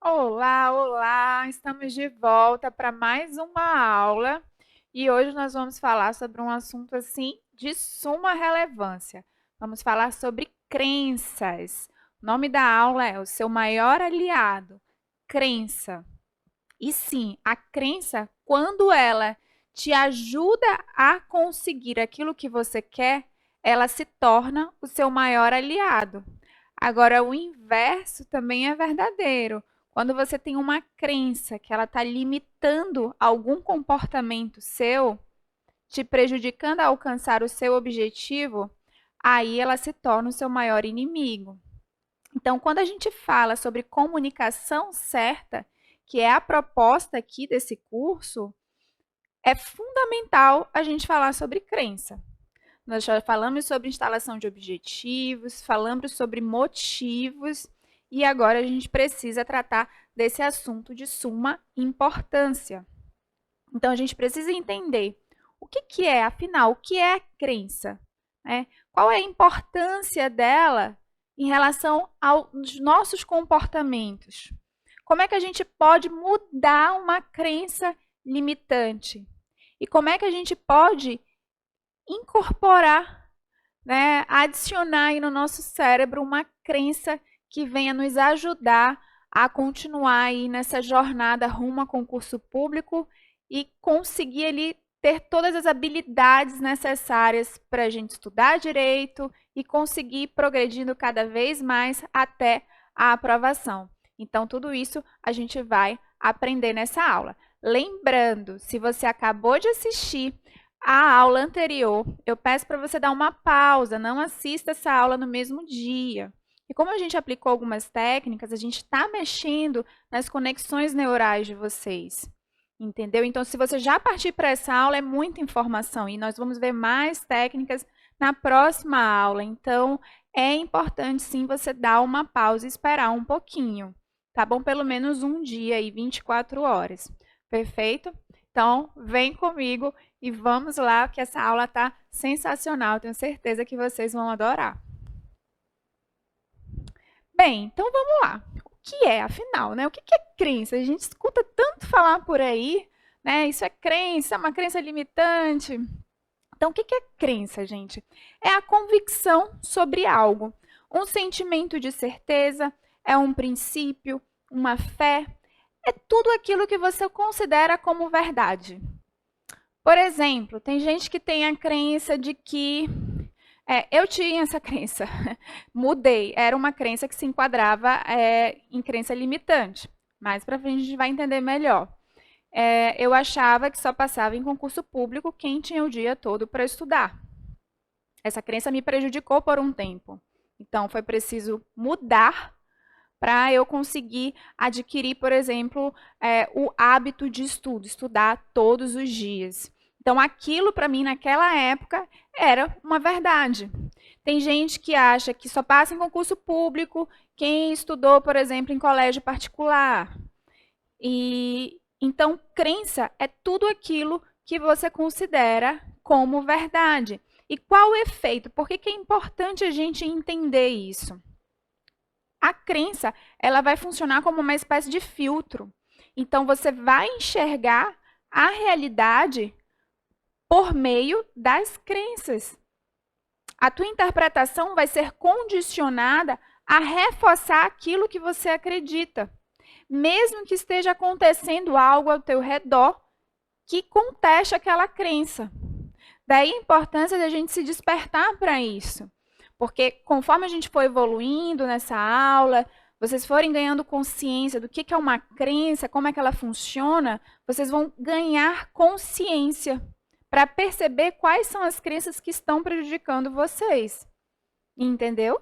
Olá, olá! Estamos de volta para mais uma aula e hoje nós vamos falar sobre um assunto assim de suma relevância. Vamos falar sobre crenças. O nome da aula é o seu maior aliado, crença. E sim, a crença, quando ela te ajuda a conseguir aquilo que você quer, ela se torna o seu maior aliado. Agora, o inverso também é verdadeiro. Quando você tem uma crença que ela está limitando algum comportamento seu, te prejudicando a alcançar o seu objetivo, aí ela se torna o seu maior inimigo. Então, quando a gente fala sobre comunicação certa, que é a proposta aqui desse curso, é fundamental a gente falar sobre crença. Nós já falamos sobre instalação de objetivos, falamos sobre motivos e agora a gente precisa tratar desse assunto de suma importância. Então a gente precisa entender o que é, afinal, o que é a crença? Né? Qual é a importância dela em relação aos nossos comportamentos? Como é que a gente pode mudar uma crença limitante? E como é que a gente pode incorporar, né, adicionar aí no nosso cérebro uma crença que venha nos ajudar a continuar aí nessa jornada rumo a concurso público e conseguir ali ter todas as habilidades necessárias para a gente estudar direito e conseguir ir progredindo cada vez mais até a aprovação. Então, tudo isso a gente vai aprender nessa aula. Lembrando, se você acabou de assistir a aula anterior, eu peço para você dar uma pausa, não assista essa aula no mesmo dia. E como a gente aplicou algumas técnicas, a gente está mexendo nas conexões neurais de vocês. Entendeu? Então, se você já partir para essa aula, é muita informação e nós vamos ver mais técnicas na próxima aula. Então, é importante sim você dar uma pausa e esperar um pouquinho, tá bom? Pelo menos um dia e 24 horas. Perfeito? Então, vem comigo e vamos lá, que essa aula tá sensacional. Tenho certeza que vocês vão adorar. Bem, então vamos lá. O que é, afinal, né? O que é crença? A gente escuta tanto falar por aí, né? Isso é crença, é uma crença limitante. Então, o que é crença, gente? É a convicção sobre algo. Um sentimento de certeza, é um princípio, uma fé, é tudo aquilo que você considera como verdade. Por exemplo, tem gente que tem a crença de que eu tinha essa crença, mudei. Era uma crença que se enquadrava em crença limitante. Mais para frente a gente vai entender melhor. Eu achava que só passava em concurso público quem tinha o dia todo para estudar. Essa crença me prejudicou por um tempo. Então, foi preciso mudar para eu conseguir adquirir, por exemplo, o hábito de estudo, estudar todos os dias. Então, aquilo para mim naquela época era uma verdade. Tem gente que acha que só passa em concurso público quem estudou, por exemplo, em colégio particular. E então, crença é tudo aquilo que você considera como verdade. E qual o efeito? Por que é importante a gente entender isso? A crença, ela vai funcionar como uma espécie de filtro. Então, você vai enxergar a realidade por meio das crenças. A tua interpretação vai ser condicionada a reforçar aquilo que você acredita, mesmo que esteja acontecendo algo ao teu redor que conteste aquela crença. Daí a importância da gente se despertar para isso. Porque conforme a gente for evoluindo nessa aula, vocês forem ganhando consciência do que é uma crença, como é que ela funciona, vocês vão ganhar consciência para perceber quais são as crenças que estão prejudicando vocês. Entendeu?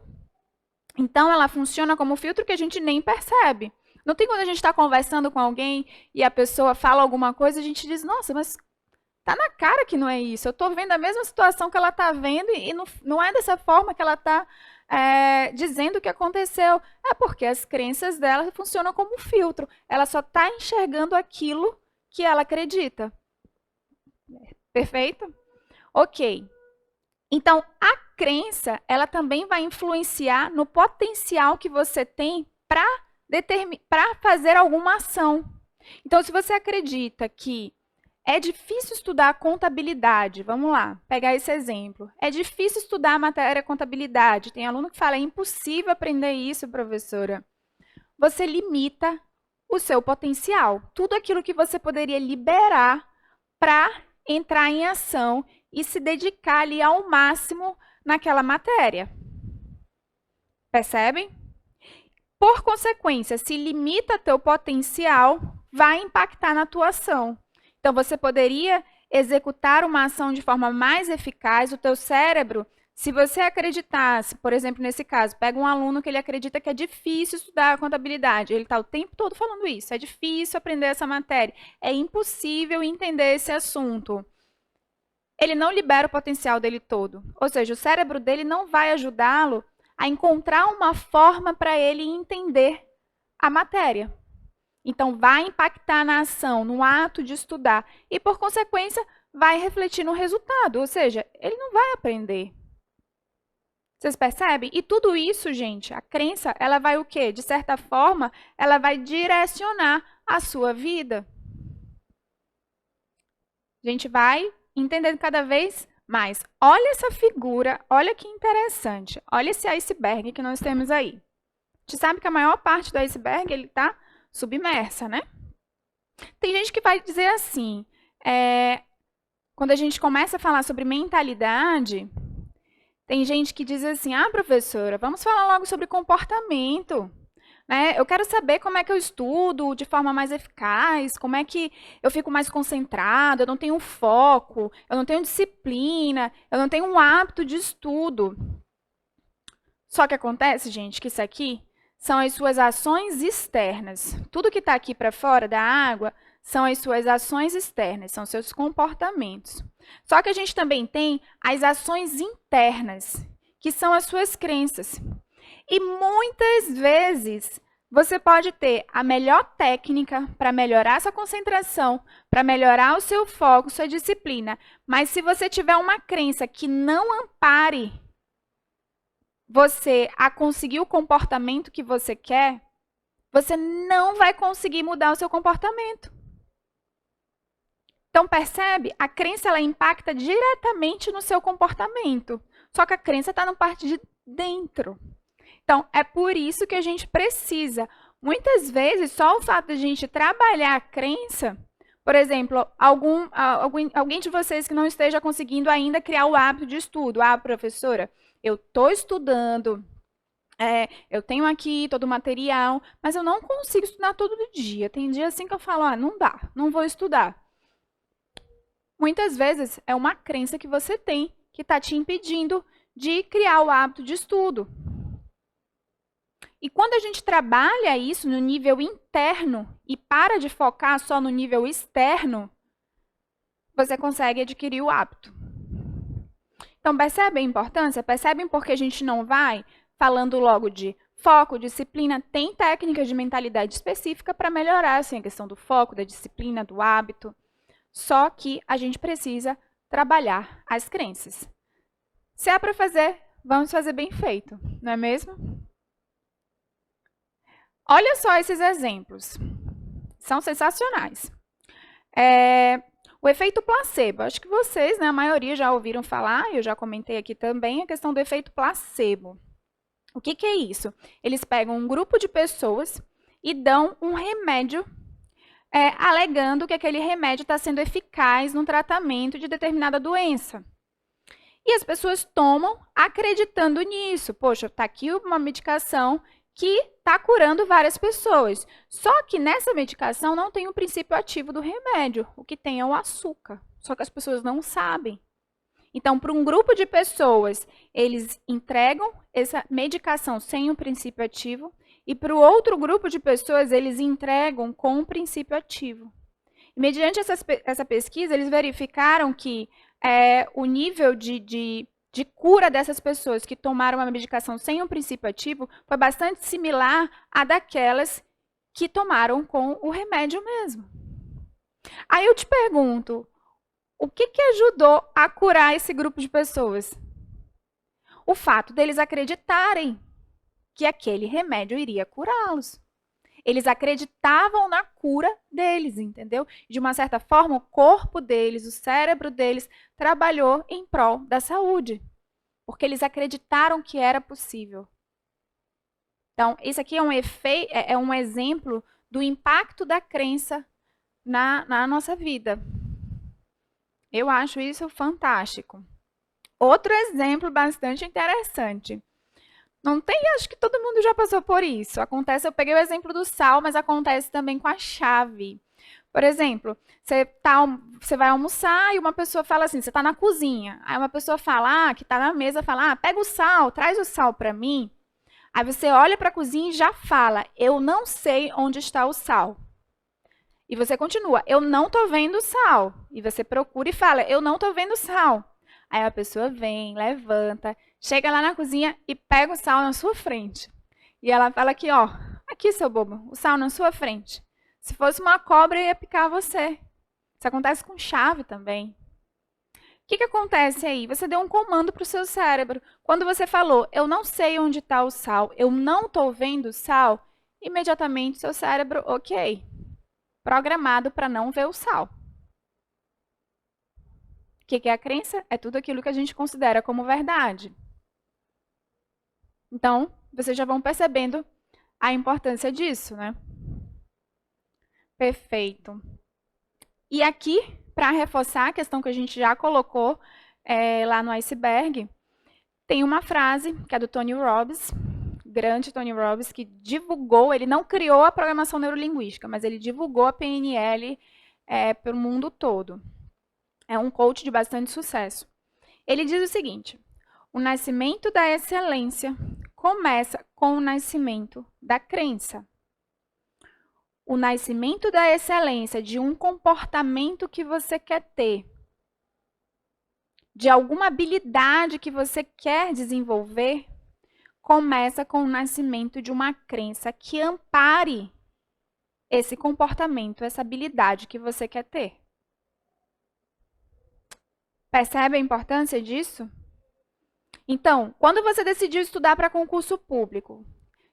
Então, ela funciona como filtro que a gente nem percebe. Não tem quando a gente está conversando com alguém e a pessoa fala alguma coisa, a gente diz, nossa, mas tá na cara que não é isso. Eu estou vendo a mesma situação que ela está vendo e não é dessa forma que ela está dizendo o que aconteceu. É porque as crenças dela funcionam como um filtro. Ela só está enxergando aquilo que ela acredita. Perfeito? Ok. Então, a crença, ela também vai influenciar no potencial que você tem para para fazer alguma ação. Então, se você acredita que é difícil estudar contabilidade, vamos lá, pegar esse exemplo. É difícil estudar a matéria contabilidade. Tem aluno que fala, é impossível aprender isso, professora. Você limita o seu potencial. Tudo aquilo que você poderia liberar para entrar em ação e se dedicar ali ao máximo naquela matéria. Percebem? Por consequência, se limita teu potencial, vai impactar na tua ação. Então, você poderia executar uma ação de forma mais eficaz, o teu cérebro, se você acreditasse, por exemplo, nesse caso, pega um aluno que ele acredita que é difícil estudar a contabilidade, ele está o tempo todo falando isso, é difícil aprender essa matéria, é impossível entender esse assunto. Ele não libera o potencial dele todo, ou seja, o cérebro dele não vai ajudá-lo a encontrar uma forma para ele entender a matéria. Então, vai impactar na ação, no ato de estudar. E, por consequência, vai refletir no resultado. Ou seja, ele não vai aprender. Vocês percebem? E tudo isso, gente, a crença, ela vai o quê? De certa forma, ela vai direcionar a sua vida. A gente vai entendendo cada vez mais. Olha essa figura, olha que interessante. Olha esse iceberg que nós temos aí. A gente sabe que a maior parte do iceberg, ele está submersa, né? Tem gente que vai dizer assim, quando a gente começa a falar sobre mentalidade, tem gente que diz assim, professora, vamos falar logo sobre comportamento, né? Eu quero saber como é que eu estudo de forma mais eficaz, como é que eu fico mais concentrado, eu não tenho foco, eu não tenho disciplina, eu não tenho um hábito de estudo. Só que acontece, gente, que isso aqui são as suas ações externas. Tudo que está aqui para fora da água são as suas ações externas, são seus comportamentos. Só que a gente também tem as ações internas, que são as suas crenças. E muitas vezes você pode ter a melhor técnica para melhorar sua concentração, para melhorar o seu foco, sua disciplina, mas se você tiver uma crença que não ampare você a conseguir o comportamento que você quer, você não vai conseguir mudar o seu comportamento. Então, percebe? A crença, ela impacta diretamente no seu comportamento. Só que a crença está na parte de dentro. Então, é por isso que a gente precisa. Muitas vezes, só o fato de a gente trabalhar a crença, por exemplo, alguém de vocês que não esteja conseguindo ainda criar o hábito de estudo. Professora, eu estou estudando, eu tenho aqui todo o material, mas eu não consigo estudar todo dia. Tem dia assim que eu falo, não dá, não vou estudar. Muitas vezes é uma crença que você tem que está te impedindo de criar o hábito de estudo. E quando a gente trabalha isso no nível interno e para de focar só no nível externo, você consegue adquirir o hábito. Então, percebem a importância? Percebem por que a gente não vai falando logo de foco, disciplina? Tem técnicas de mentalidade específica para melhorar assim, a questão do foco, da disciplina, do hábito. Só que a gente precisa trabalhar as crenças. Se é para fazer, vamos fazer bem feito, não é mesmo? Olha só esses exemplos. São sensacionais. O efeito placebo. Acho que vocês, né, a maioria já ouviram falar, eu já comentei aqui também, a questão do efeito placebo. O que é isso? Eles pegam um grupo de pessoas e dão um remédio, alegando que aquele remédio está sendo eficaz no tratamento de determinada doença. E as pessoas tomam acreditando nisso. Poxa, está aqui uma medicação que está curando várias pessoas. Só que nessa medicação não tem o princípio ativo do remédio. O que tem é o açúcar. Só que as pessoas não sabem. Então, para um grupo de pessoas, eles entregam essa medicação sem o princípio ativo. E para o outro grupo de pessoas, eles entregam com o princípio ativo. E, mediante essa pesquisa, eles verificaram que o nível de cura dessas pessoas que tomaram uma medicação sem um princípio ativo foi bastante similar à daquelas que tomaram com o remédio mesmo. Aí eu te pergunto, o que ajudou a curar esse grupo de pessoas? O fato deles acreditarem que aquele remédio iria curá-los. Eles acreditavam na cura deles, entendeu? De uma certa forma, o corpo deles, o cérebro deles, trabalhou em prol da saúde, porque eles acreditaram que era possível. Então, isso aqui é um exemplo do impacto da crença na nossa vida. Eu acho isso fantástico. Outro exemplo bastante interessante. Não tem, acho que todo mundo já passou por isso. Acontece, eu peguei o exemplo do sal, mas acontece também com a chave. Por exemplo, você vai almoçar e uma pessoa fala assim, você está na cozinha. Aí uma pessoa fala, que está na mesa, fala, pega o sal, traz o sal para mim. Aí você olha para a cozinha e já fala, eu não sei onde está o sal. E você continua, eu não estou vendo sal. E você procura e fala, eu não estou vendo sal. Aí a pessoa vem, levanta, chega lá na cozinha e pega o sal na sua frente. E ela fala aqui, ó, aqui, seu bobo, o sal na sua frente. Se fosse uma cobra, ia picar você. Isso acontece com chave também. O que acontece aí? Você deu um comando para o seu cérebro. Quando você falou, eu não sei onde está o sal, eu não estou vendo o sal, imediatamente seu cérebro, ok, programado para não ver o sal. O que é a crença? É tudo aquilo que a gente considera como verdade. Então, vocês já vão percebendo a importância disso, né? Perfeito. E aqui, para reforçar a questão que a gente já colocou lá no iceberg, tem uma frase que é do Tony Robbins, grande Tony Robbins, que divulgou, ele não criou a programação neurolinguística, mas ele divulgou a PNL para o mundo todo. É um coach de bastante sucesso. Ele diz o seguinte, o nascimento da excelência começa com o nascimento da crença. O nascimento da excelência de um comportamento que você quer ter, de alguma habilidade que você quer desenvolver, começa com o nascimento de uma crença que ampare esse comportamento, essa habilidade que você quer ter. Percebe a importância disso? Então, quando você decidiu estudar para concurso público,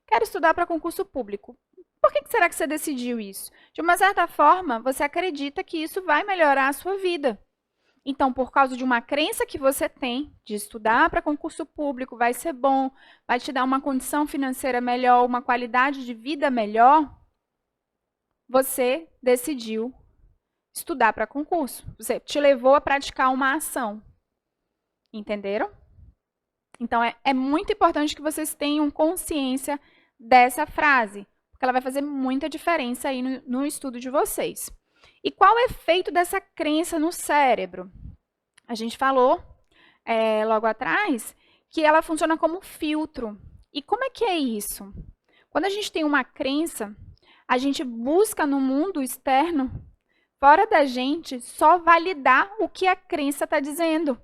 quero estudar para concurso público, por que será que você decidiu isso? De uma certa forma, você acredita que isso vai melhorar a sua vida. Então, por causa de uma crença que você tem de estudar para concurso público, vai ser bom, vai te dar uma condição financeira melhor, uma qualidade de vida melhor, você decidiu estudar para concurso. Você te levou a praticar uma ação. Entenderam? Então, é muito importante que vocês tenham consciência dessa frase, porque ela vai fazer muita diferença aí no estudo de vocês. E qual o efeito dessa crença no cérebro? A gente falou logo atrás que ela funciona como filtro. E como é que é isso? Quando a gente tem uma crença, a gente busca no mundo externo, fora da gente, só validar o que a crença está dizendo.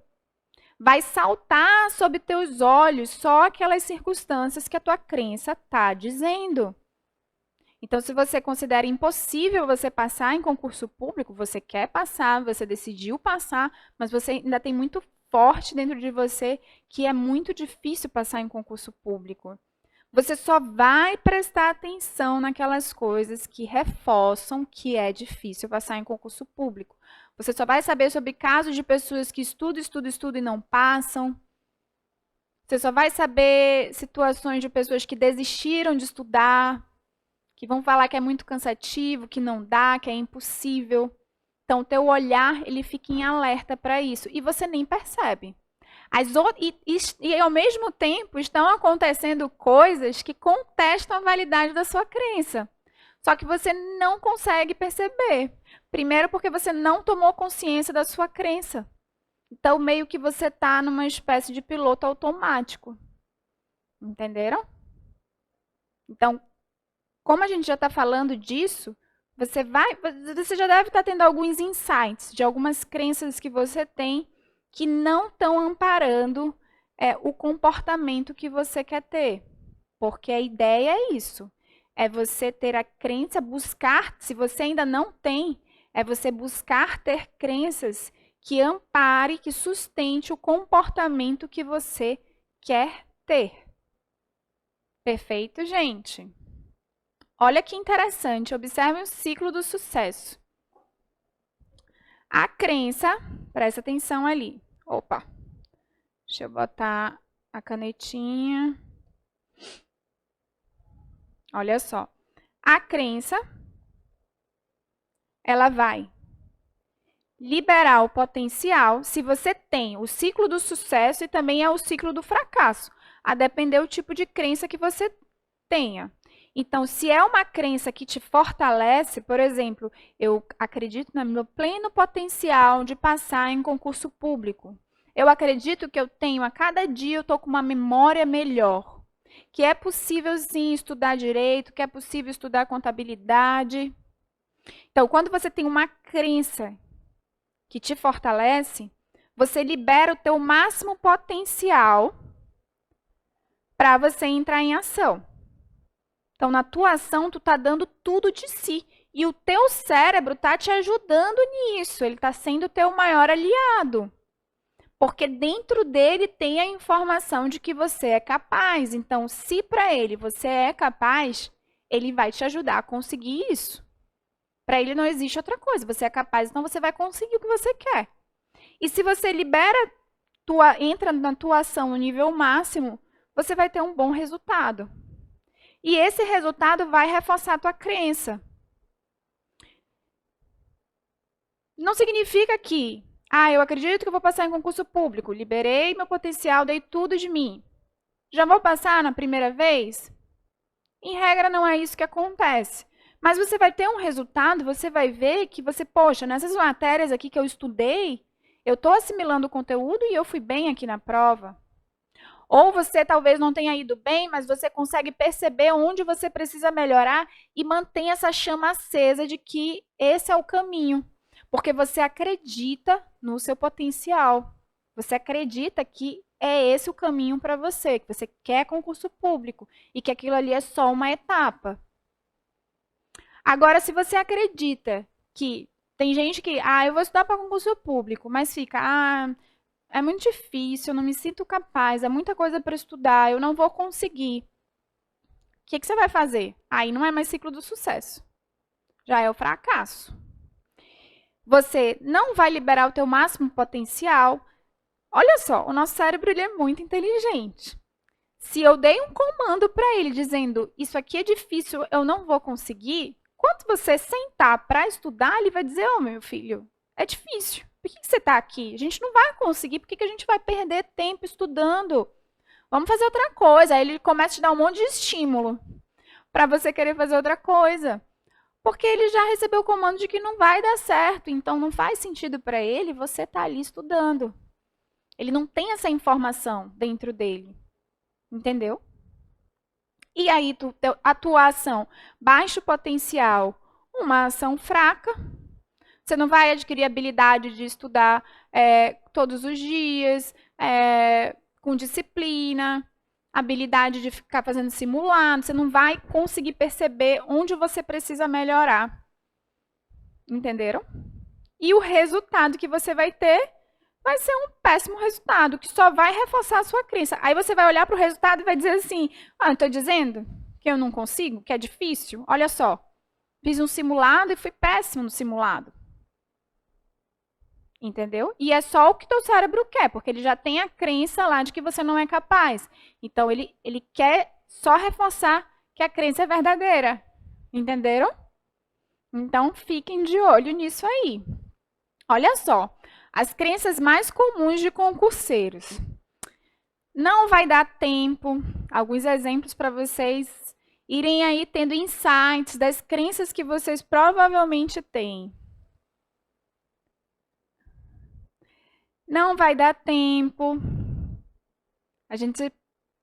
Vai saltar sob teus olhos só aquelas circunstâncias que a tua crença está dizendo. Então, se você considera impossível você passar em concurso público, você quer passar, você decidiu passar, mas você ainda tem muito forte dentro de você que é muito difícil passar em concurso público. Você só vai prestar atenção naquelas coisas que reforçam que é difícil passar em concurso público. Você só vai saber sobre casos de pessoas que estudam e não passam. Você só vai saber situações de pessoas que desistiram de estudar, que vão falar que é muito cansativo, que não dá, que é impossível. Então, o teu olhar, ele fica em alerta para isso. E você nem percebe. E, ao mesmo tempo, estão acontecendo coisas que contestam a validade da sua crença. Só que você não consegue perceber. Primeiro, porque você não tomou consciência da sua crença. Então, meio que você está numa espécie de piloto automático. Entenderam? Então, como a gente já está falando disso, você já deve estar tendo alguns insights de algumas crenças que você tem que não estão amparando o comportamento que você quer ter. Porque a ideia é isso. É você ter a crença, buscar, se você ainda não tem, é você buscar ter crenças que ampare, que sustente o comportamento que você quer ter. Perfeito, gente? Olha que interessante, observe o ciclo do sucesso. A crença, presta atenção ali. Opa, deixa eu botar a canetinha. Olha só. A crença, ela vai liberar o potencial se você tem o ciclo do sucesso e também é o ciclo do fracasso, a depender do tipo de crença que você tenha. Então, se é uma crença que te fortalece, por exemplo, eu acredito no meu pleno potencial de passar em concurso público. Eu acredito que eu tenho, a cada dia eu estou com uma memória melhor. Que é possível, sim, estudar direito, que é possível estudar contabilidade. Então, quando você tem uma crença que te fortalece, você libera o teu máximo potencial para você entrar em ação. Então, na tua ação, tu tá dando tudo de si. E o teu cérebro tá te ajudando nisso. Ele tá sendo o teu maior aliado. Porque dentro dele tem a informação de que você é capaz. Então, se para ele você é capaz, ele vai te ajudar a conseguir isso. Para ele não existe outra coisa. Você é capaz, então você vai conseguir o que você quer. E se você entra na tua ação no nível máximo, você vai ter um bom resultado. E esse resultado vai reforçar a tua crença. Não significa que, eu acredito que eu vou passar em concurso público, liberei meu potencial, dei tudo de mim. Já vou passar na primeira vez? Em regra, não é isso que acontece. Mas você vai ter um resultado, você vai ver que poxa, nessas matérias aqui que eu estudei, eu estou assimilando o conteúdo e eu fui bem aqui na prova. Ou você talvez não tenha ido bem, mas você consegue perceber onde você precisa melhorar e mantém essa chama acesa de que esse é o caminho. Porque você acredita no seu potencial. Você acredita que é esse o caminho para você, que você quer concurso público e que aquilo ali é só uma etapa. Agora, se você acredita que tem gente que, eu vou estudar para concurso público, mas fica, é muito difícil, eu não me sinto capaz, é muita coisa para estudar, eu não vou conseguir. O que você vai fazer? Aí não é mais ciclo do sucesso. Já é o fracasso. Você não vai liberar o teu máximo potencial. Olha só, o nosso cérebro ele é muito inteligente. Se eu dei um comando para ele dizendo, isso aqui é difícil, eu não vou conseguir, quando você sentar para estudar, ele vai dizer, meu filho, é difícil. Por que você está aqui? A gente não vai conseguir, por que a gente vai perder tempo estudando? Vamos fazer outra coisa. Aí ele começa a te dar um monte de estímulo para você querer fazer outra coisa. Porque ele já recebeu o comando de que não vai dar certo. Então, não faz sentido para ele você estar ali estudando. Ele não tem essa informação dentro dele. Entendeu? E aí, a tua ação, baixo potencial, uma ação fraca. Você não vai adquirir habilidade de estudar todos os dias, com disciplina, habilidade de ficar fazendo simulado. Você não vai conseguir perceber onde você precisa melhorar. Entenderam? E o resultado que você vai ter vai ser um péssimo resultado, que só vai reforçar a sua crença. Aí você vai olhar para o resultado e vai dizer assim, estou dizendo que eu não consigo, que é difícil? Olha só, fiz um simulado e fui péssimo no simulado. Entendeu? E é só o que teu cérebro quer, porque ele já tem a crença lá de que você não é capaz. Então, ele quer só reforçar que a crença é verdadeira. Entenderam? Então, fiquem de olho nisso aí. Olha só, as crenças mais comuns de concurseiros. Não vai dar tempo, alguns exemplos para vocês irem aí tendo insights das crenças que vocês provavelmente têm. Não vai dar tempo. A gente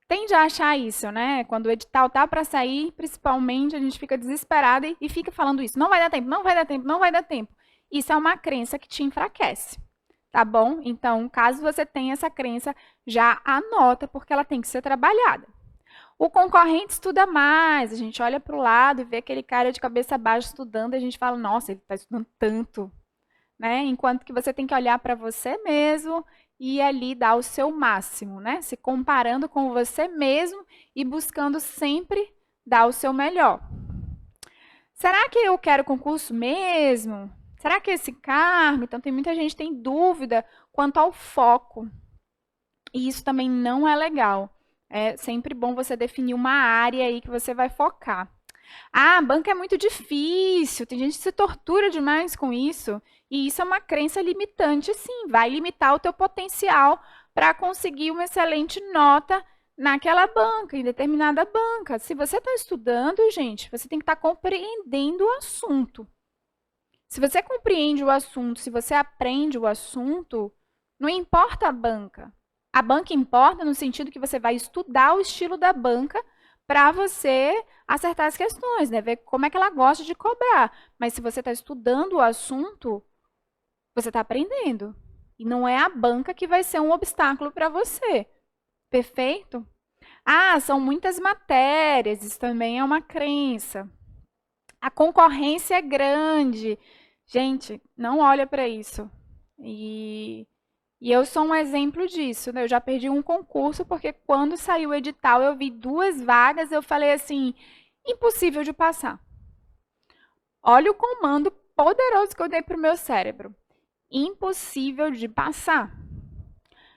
tende a achar isso, né? Quando o edital tá para sair, principalmente, a gente fica desesperada e fica falando isso. Não vai dar tempo, não vai dar tempo, não vai dar tempo. Isso é uma crença que te enfraquece, tá bom? Então, caso você tenha essa crença, já anota, porque ela tem que ser trabalhada. O concorrente estuda mais, a gente olha para o lado e vê aquele cara de cabeça baixa estudando, e a gente fala, nossa, ele está estudando tanto. Né? Enquanto que você tem que olhar para você mesmo e ali dar o seu máximo, né? Se comparando com você mesmo e buscando sempre dar o seu melhor. Será que eu quero concurso mesmo? Será que esse cargo? Então, tem muita gente que tem dúvida quanto ao foco. E isso também não é legal. É sempre bom você definir uma área aí que você vai focar. Ah, banca é muito difícil, tem gente que se tortura demais com isso. E isso é uma crença limitante, sim. Vai limitar o teu potencial para conseguir uma excelente nota naquela banca, em determinada banca. Se você está estudando, gente, você tem que estar compreendendo o assunto. Se você compreende o assunto, se você aprende o assunto, não importa a banca. A banca importa no sentido que você vai estudar o estilo da banca para você acertar as questões, né? Ver como é que ela gosta de cobrar. Mas se você está estudando o assunto, você está aprendendo. E não é a banca que vai ser um obstáculo para você. Perfeito? Ah, são muitas matérias, isso também é uma crença. A concorrência é grande. Gente, não olha para isso. E eu sou um exemplo disso, né? Eu já perdi um concurso porque quando saiu o edital eu vi 2 vagas, eu falei assim, impossível de passar. Olha o comando poderoso que eu dei para o meu cérebro. Impossível de passar.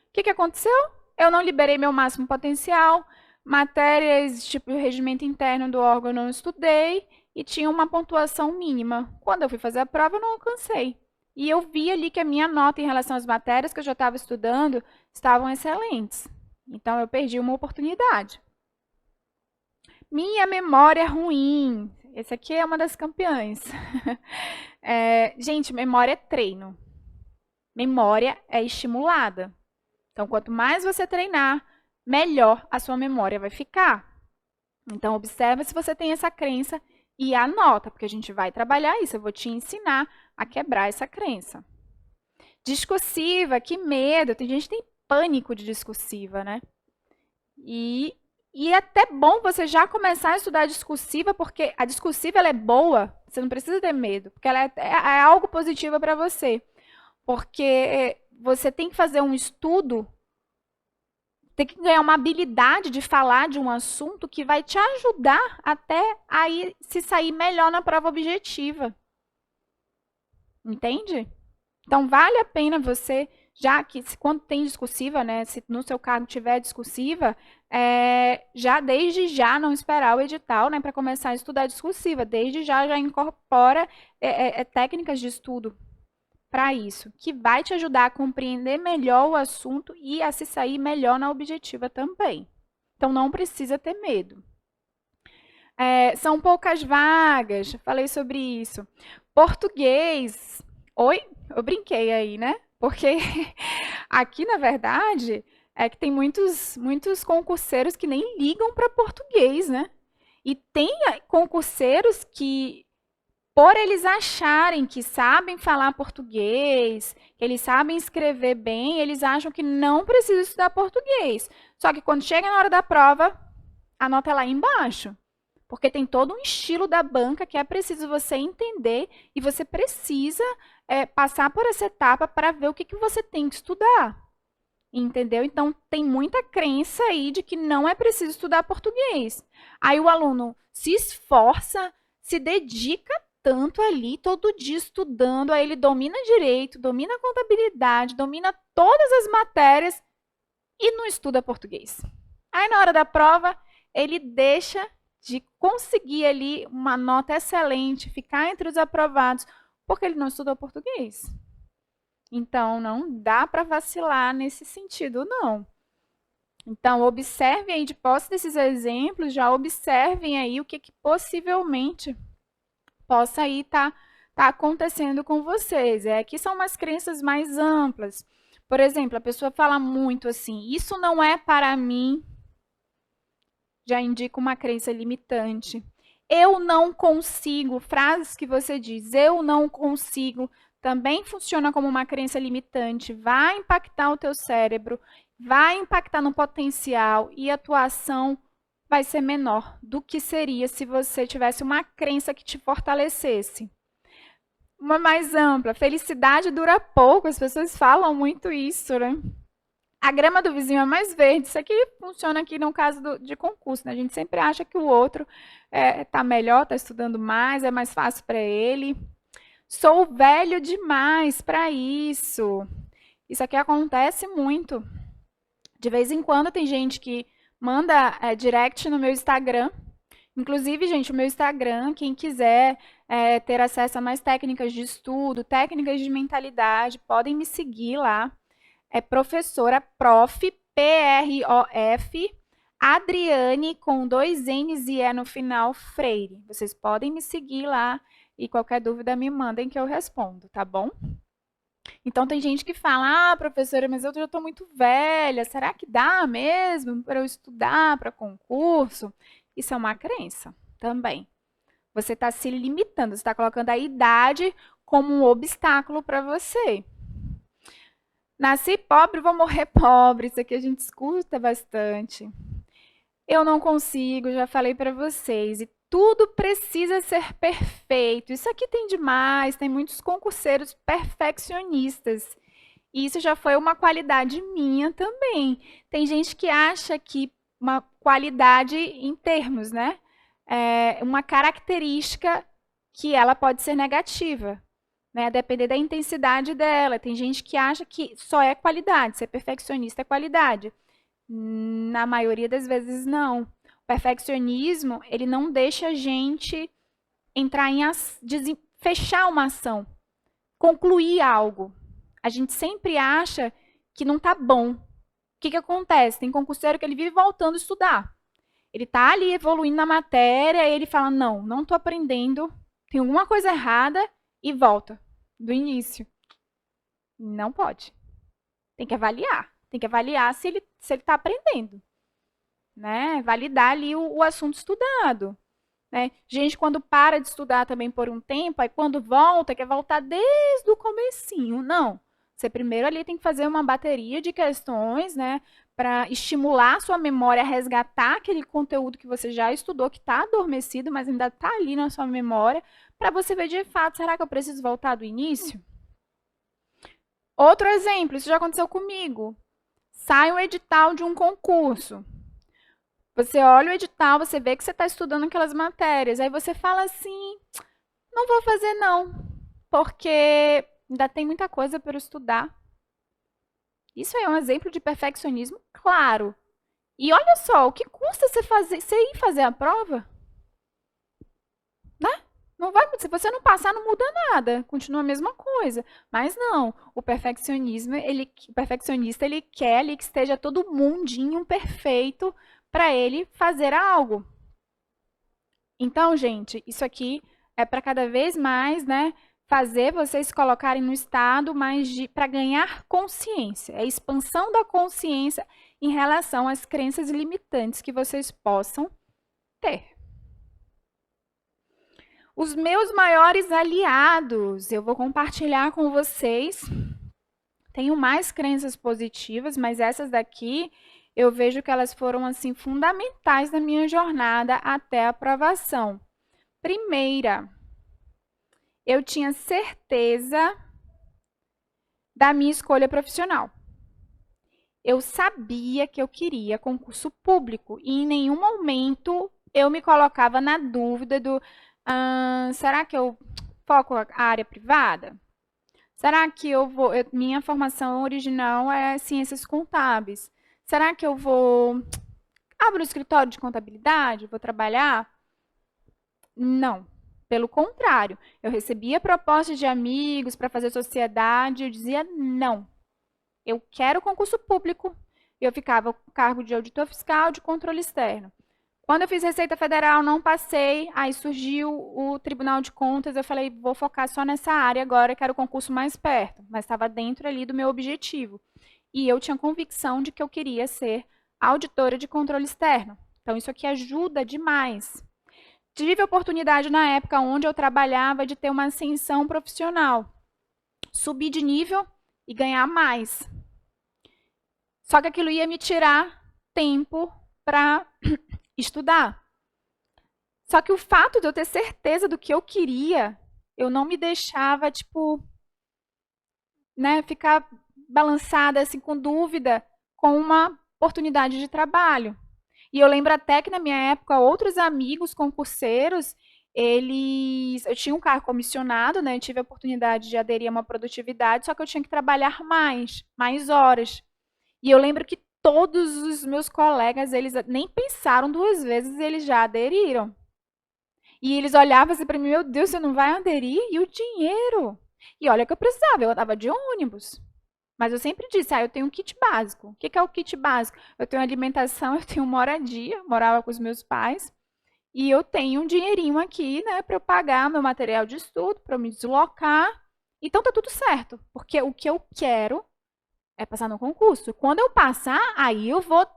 O que aconteceu? Eu não liberei meu máximo potencial, matérias tipo regimento interno do órgão eu não estudei e tinha uma pontuação mínima. Quando eu fui fazer a prova, eu não alcancei. E eu vi ali que a minha nota em relação às matérias que eu já estava estudando estavam excelentes. Então, eu perdi uma oportunidade. Minha memória é ruim. Esse aqui é uma das campeãs. Gente, memória é treino. Memória é estimulada. Então, quanto mais você treinar, melhor a sua memória vai ficar. Então, observa se você tem essa crença e anota, porque a gente vai trabalhar isso. Eu vou te ensinar a quebrar essa crença. Discursiva, que medo. Tem gente que tem pânico de discursiva, né? E é até bom você já começar a estudar discursiva, porque a discursiva ela é boa, você não precisa ter medo, porque ela é algo positivo para você. Porque você tem que fazer um estudo, tem que ganhar uma habilidade de falar de um assunto que vai te ajudar até aí se sair melhor na prova objetiva. Entende? Então, vale a pena você, já que quando tem discursiva, né, se no seu cargo tiver discursiva, já desde já não esperar o edital, né, para começar a estudar discursiva. Desde já incorpora técnicas de estudo para isso, que vai te ajudar a compreender melhor o assunto e a se sair melhor na objetiva também. Então, não precisa ter medo. São poucas vagas, falei sobre isso. Português. Oi? Eu brinquei aí, né? Porque aqui, na verdade, é que tem muitos concurseiros que nem ligam para português, né? E tem concurseiros que, por eles acharem que sabem falar português, que eles sabem escrever bem, eles acham que não precisa estudar português. Só que quando chega na hora da prova, anota lá embaixo. Porque tem todo um estilo da banca que é preciso você entender e você precisa passar por essa etapa para ver o que você tem que estudar. Entendeu? Então, tem muita crença aí de que não é preciso estudar português. Aí o aluno se esforça, se dedica tanto ali, todo dia estudando, aí ele domina direito, domina contabilidade, domina todas as matérias e não estuda português. Aí, na hora da prova, ele deixa de conseguir ali uma nota excelente, ficar entre os aprovados, porque ele não estudou português. Então, não dá para vacilar nesse sentido, não. Então, observem aí, de posse desses exemplos, já observem aí o que possivelmente possa aí tá acontecendo com vocês. Aqui são umas crenças mais amplas. Por exemplo, a pessoa fala muito assim, isso não é para mim, já indica uma crença limitante. Eu não consigo, frases que você diz, eu não consigo, também funciona como uma crença limitante, vai impactar o teu cérebro, vai impactar no potencial e a tua ação vai ser menor do que seria se você tivesse uma crença que te fortalecesse. Uma mais ampla, felicidade dura pouco, as pessoas falam muito isso, né? A grama do vizinho é mais verde. Isso aqui funciona aqui no caso de concurso, né? A gente sempre acha que o outro tá melhor, tá estudando mais, é mais fácil para ele. Sou velho demais para isso. Isso aqui acontece muito. De vez em quando tem gente que manda direct no meu Instagram. Inclusive, gente, o meu Instagram, quem quiser ter acesso a mais técnicas de estudo, técnicas de mentalidade, podem me seguir lá. É professora prof, P-R-O-F, Adriane, com 2 N's e E no final, Freire. Vocês podem me seguir lá e qualquer dúvida me mandem que eu respondo, tá bom? Então tem gente que fala, ah, professora, mas eu já estou muito velha, será que dá mesmo para eu estudar para concurso? Isso é uma crença também. Você está se limitando, você está colocando a idade como um obstáculo para você. Nasci pobre, vou morrer pobre, isso aqui a gente escuta bastante. Eu não consigo, já falei para vocês, e tudo precisa ser perfeito. Isso aqui tem demais, tem muitos concurseiros perfeccionistas. E isso já foi uma qualidade minha também. Tem gente que acha que uma qualidade em termos, né? É uma característica que ela pode ser negativa, né? A depender da intensidade dela. Tem gente que acha que só é qualidade, ser perfeccionista é qualidade. Na maioria das vezes, não. O perfeccionismo, ele não deixa a gente entrar em fechar uma ação, concluir algo. A gente sempre acha que não está bom. O que acontece? Tem concurseiro que ele vive voltando a estudar. Ele está ali evoluindo na matéria e ele fala, não estou aprendendo, tem alguma coisa errada e volta do início. Não pode. Tem que avaliar. Tem que avaliar se ele está aprendendo. Né? Validar ali o assunto estudado. Né? Gente, quando para de estudar também por um tempo, aí quando volta, quer voltar desde o comecinho. Não. Você primeiro ali tem que fazer uma bateria de questões, né? Para estimular a sua memória a resgatar aquele conteúdo que você já estudou, que está adormecido, mas ainda está ali na sua memória, para você ver de fato, será que eu preciso voltar do início? Outro exemplo, isso já aconteceu comigo. Sai um edital de um concurso. Você olha o edital, você vê que você está estudando aquelas matérias. Aí você fala assim, não vou fazer não, porque ainda tem muita coisa para eu estudar. Isso é um exemplo de perfeccionismo claro. E olha só, o que custa você ir fazer a prova? Né? Não vai, se você não passar, não muda nada, continua a mesma coisa. Mas não, o perfeccionista, ele quer ali que esteja todo mundinho perfeito para ele fazer algo. Então, gente, isso aqui é para cada vez mais, né, fazer vocês colocarem no estado mais para ganhar consciência, é a expansão da consciência em relação às crenças limitantes que vocês possam ter. Os meus maiores aliados, eu vou compartilhar com vocês. Tenho mais crenças positivas, mas essas daqui eu vejo que elas foram assim fundamentais na minha jornada até a aprovação. Primeira, eu tinha certeza da minha escolha profissional. Eu sabia que eu queria concurso público e em nenhum momento eu me colocava na dúvida do será que eu foco a área privada? Será que eu vou... minha formação original é ciências contábeis. Será que eu vou... abro um escritório de contabilidade? Vou trabalhar? Não. Pelo contrário, eu recebia propostas de amigos para fazer sociedade, eu dizia não. Eu quero concurso público. Eu ficava com cargo de auditor fiscal, de controle externo. Quando eu fiz Receita Federal, não passei, aí surgiu o Tribunal de Contas, eu falei, vou focar só nessa área agora, quero o concurso mais perto, mas estava dentro ali do meu objetivo. E eu tinha convicção de que eu queria ser auditora de controle externo. Então, isso aqui ajuda demais. Tive a oportunidade na época onde eu trabalhava de ter uma ascensão profissional. Subir de nível e ganhar mais. Só que aquilo ia me tirar tempo para estudar. Só que o fato de eu ter certeza do que eu queria, eu não me deixava, tipo, né, ficar balançada, assim, com dúvida com uma oportunidade de trabalho. E eu lembro até que na minha época, outros amigos concurseiros, eu tinha um cargo comissionado, né? Eu tive a oportunidade de aderir a uma produtividade, só que eu tinha que trabalhar mais horas. E eu lembro que todos os meus colegas, eles nem pensaram duas vezes, eles já aderiram. E eles olhavam assim para mim, meu Deus, você não vai aderir? E o dinheiro? E olha que eu precisava, eu andava de ônibus. Mas eu sempre disse, eu tenho um kit básico. O que é o kit básico? Eu tenho alimentação, eu tenho moradia, morava com os meus pais, e eu tenho um dinheirinho aqui, né, para eu pagar meu material de estudo, para eu me deslocar. Então tá tudo certo, porque o que eu quero é passar no concurso. Quando eu passar, aí eu vou,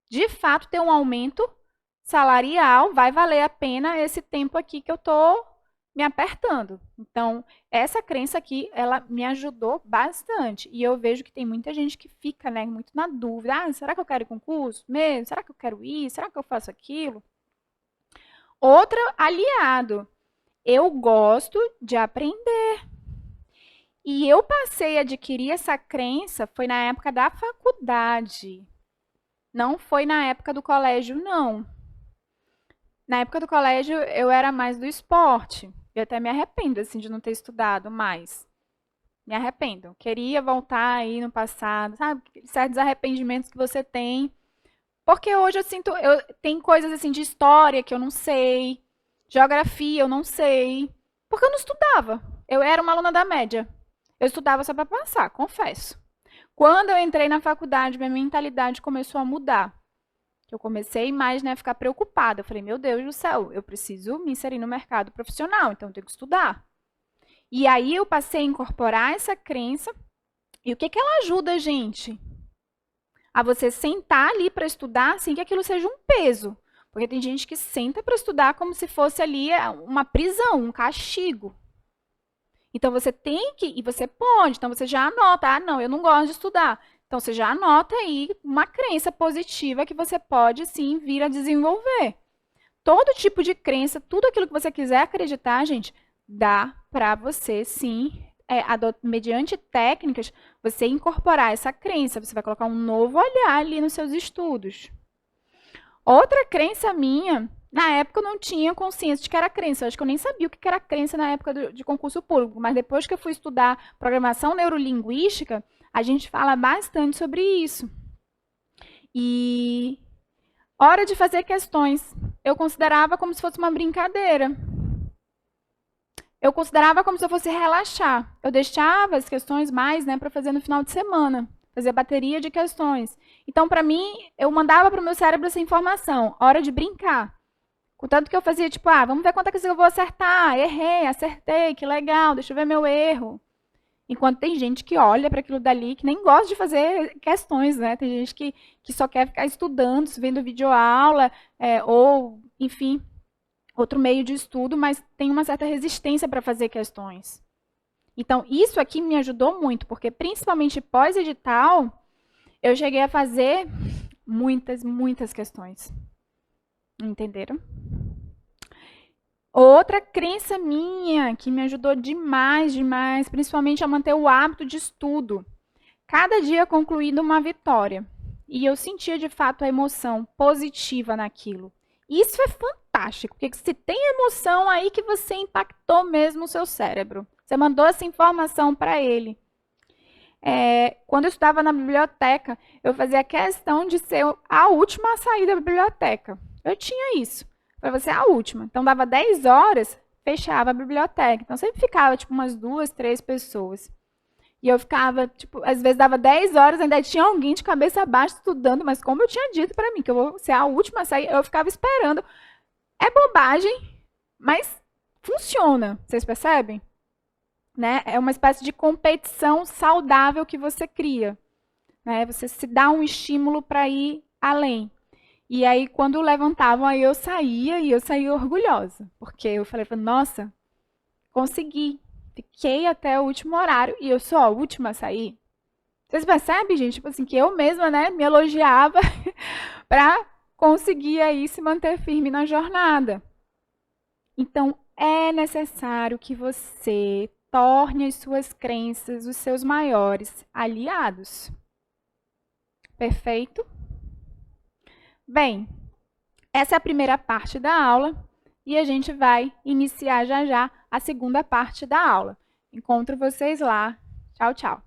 de fato, ter um aumento salarial, vai valer a pena esse tempo aqui que eu tô me apertando. Então, essa crença aqui, ela me ajudou bastante. E eu vejo que tem muita gente que fica, né, muito na dúvida. Será que eu quero ir concurso mesmo? Será que eu quero ir? Será que eu faço aquilo? Outro aliado. Eu gosto de aprender. E eu passei a adquirir essa crença foi na época da faculdade. Não foi na época do colégio, não. Na época do colégio, eu era mais do esporte. Eu até me arrependo, assim, de não ter estudado mais. Me arrependo. Queria voltar aí no passado, sabe? Certos arrependimentos que você tem. Porque hoje eu sinto, tem coisas assim de história que eu não sei, geografia eu não sei, porque eu não estudava. Eu era uma aluna da média. Eu estudava só para passar, confesso. Quando eu entrei na faculdade, minha mentalidade começou a mudar. Eu comecei mais, né, a ficar preocupada. Eu falei, meu Deus do céu, eu preciso me inserir no mercado profissional, então eu tenho que estudar. E aí eu passei a incorporar essa crença. E o que que ela ajuda a gente? A você sentar ali para estudar sem que aquilo seja um peso. Porque tem gente que senta para estudar como se fosse ali uma prisão, um castigo. Então você tem que, e você pode, então você já anota, não, eu não gosto de estudar. Então você já anota aí uma crença positiva que você pode sim vir a desenvolver. Todo tipo de crença, tudo aquilo que você quiser acreditar, gente, dá para você sim, mediante técnicas, você incorporar essa crença. Você vai colocar um novo olhar ali nos seus estudos. Outra crença minha, na época eu não tinha consciência de que era crença. Eu acho que eu nem sabia o que era crença na época de concurso público. Mas depois que eu fui estudar programação neurolinguística, a gente fala bastante sobre isso. E hora de fazer questões, eu considerava como se fosse uma brincadeira. Eu considerava como se eu fosse relaxar. Eu deixava as questões mais, né, para fazer no final de semana, fazer bateria de questões. Então, para mim, eu mandava para o meu cérebro essa informação, hora de brincar. Contanto que eu fazia, tipo, vamos ver quantas vezes eu vou acertar. Errei, acertei, que legal, deixa eu ver meu erro. Enquanto tem gente que olha para aquilo dali, que nem gosta de fazer questões, né? Tem gente que só quer ficar estudando, vendo videoaula, ou, enfim, outro meio de estudo, mas tem uma certa resistência para fazer questões. Então, isso aqui me ajudou muito, porque principalmente pós-edital, eu cheguei a fazer muitas questões. Entenderam? Outra crença minha que me ajudou demais, principalmente a manter o hábito de estudo. Cada dia concluído uma vitória. E eu sentia de fato a emoção positiva naquilo. Isso é fantástico, porque se tem emoção aí que você impactou mesmo o seu cérebro. Você mandou essa informação para ele. Quando eu estudava na biblioteca, eu fazia questão de ser a última a sair da biblioteca. Eu tinha isso. Para você a última. Então, dava 10 horas, fechava a biblioteca. Então, sempre ficava, tipo, umas 2, 3 pessoas. E eu ficava, tipo, às vezes dava 10 horas, ainda tinha alguém de cabeça baixa estudando, mas como eu tinha dito para mim que eu vou ser a última a sair, eu ficava esperando. É bobagem, mas funciona. Vocês percebem? Né? É uma espécie de competição saudável que você cria. Né? Você se dá um estímulo para ir além. E aí, quando levantavam, aí eu saía e eu saía orgulhosa. Porque eu falei, nossa, consegui. Fiquei até o último horário e eu sou a última a sair. Vocês percebem, gente? Tipo assim, que eu mesma, né, me elogiava para conseguir aí se manter firme na jornada. Então, é necessário que você torne as suas crenças os seus maiores aliados. Perfeito? Bem, essa é a primeira parte da aula e a gente vai iniciar já já a segunda parte da aula. Encontro vocês lá. Tchau, tchau.